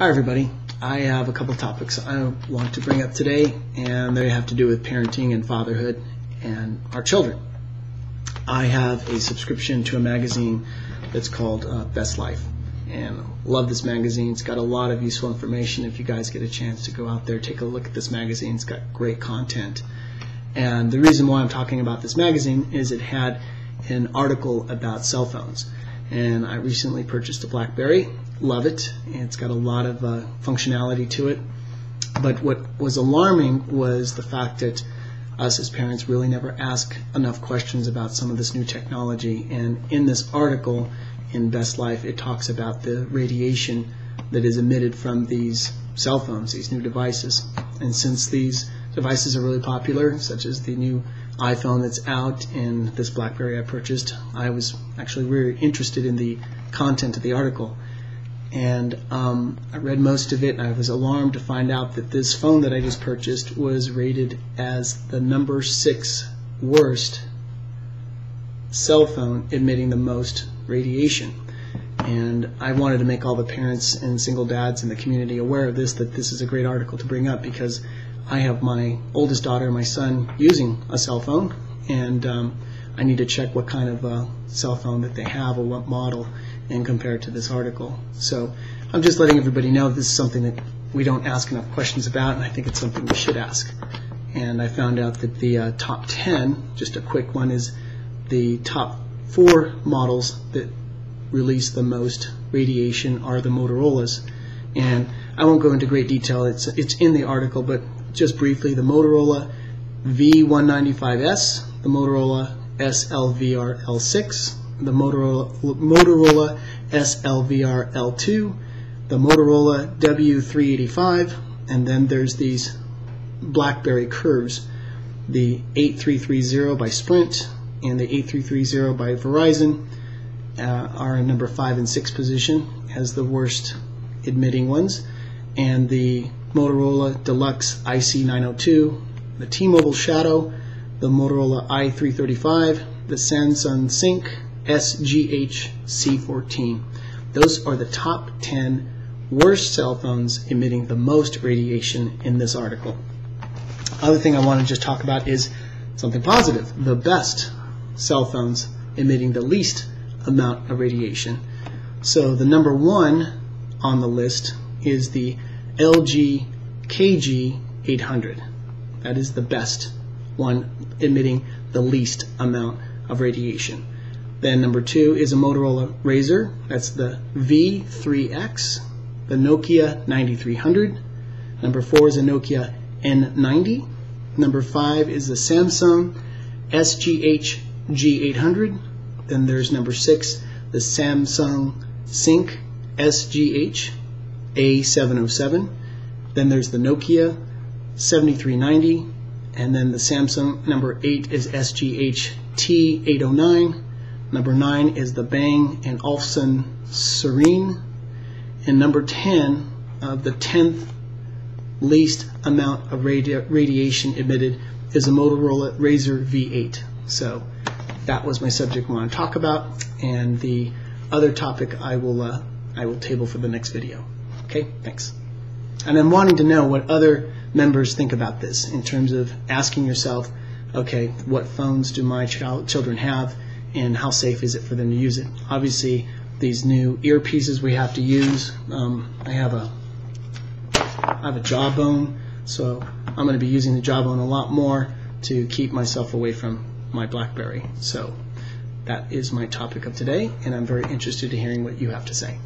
Hi everybody. I have a couple topics I want to bring up today, and they have to do with parenting and fatherhood and our children. I have a subscription to a magazine that's called Best Life, and love this magazine. It's got a lot of useful information. If you guys get a chance to go out there, take a look at this magazine. It's got great content. And the reason why I'm talking about this magazine is it had an article about cell phones. And I recently purchased a BlackBerry. Love it. It's got a lot of functionality to it. But what was alarming was the fact that us as parents really never ask enough questions about some of this new technology. And in this article in Best Life, it talks about the radiation that is emitted from these cell phones, these new devices. And since these devices are really popular, such as the new iPhone that's out and this BlackBerry I purchased, I was actually very interested in the content of the article. And I read most of it, and I was alarmed to find out that this phone that I just purchased was rated as the number 6 worst cell phone emitting the most radiation. And I wanted to make all the parents and single dads in the community aware of this, that this is a great article to bring up, because I have my oldest daughter and my son using a cell phone, and I need to check what kind of cell phone that they have or what model and compare it to this article. So I'm just letting everybody know this is something that we don't ask enough questions about, and I think it's something we should ask. And I found out that the top 10, just a quick one, is the top 4 models that release the most radiation are the Motorola's. And I won't go into great detail, it's in the article, but just briefly, the Motorola V195S, the Motorola SLVR-L6, the Motorola SLVR-L2, the Motorola W385, and then there's these BlackBerry Curves, the 8330 by Sprint and the 8330 by Verizon are in number 5 and 6 position as the worst emitting ones, and the Motorola Deluxe IC902, the T-Mobile Shadow, the Motorola i335, the Samsung Sync SGH-C14. Those are the top 10 worst cell phones emitting the most radiation in this article. Other thing I want to just talk about is something positive, the best cell phones emitting the least amount of radiation. So the number 1 on the list is the LG KG800. That is the best one emitting the least amount of radiation. Then number 2 is a Motorola Razr. That's the V3X, the Nokia 9300. Number 4 is a Nokia N90. Number 5 is the Samsung SGH G800. Then there's number 6, the Samsung Sync SGH A707. Then there's the Nokia 7390, and then the Samsung number 8 is SGH T809. Number 9 is the Bang & Olufsen Serene, and number 10 of the 10th least amount of radiation emitted is a Motorola Razr V8. So that was my subject I want to talk about, and the other topic I will table for the next video. Okay, thanks. And I'm wanting to know what other members think about this in terms of asking yourself, okay, what phones do my children have, and how safe is it for them to use it? Obviously, these new earpieces we have to use. I have a Jawbone, so I'm going to be using the Jawbone a lot more to keep myself away from my BlackBerry. So that is my topic of today, and I'm very interested in hearing what you have to say.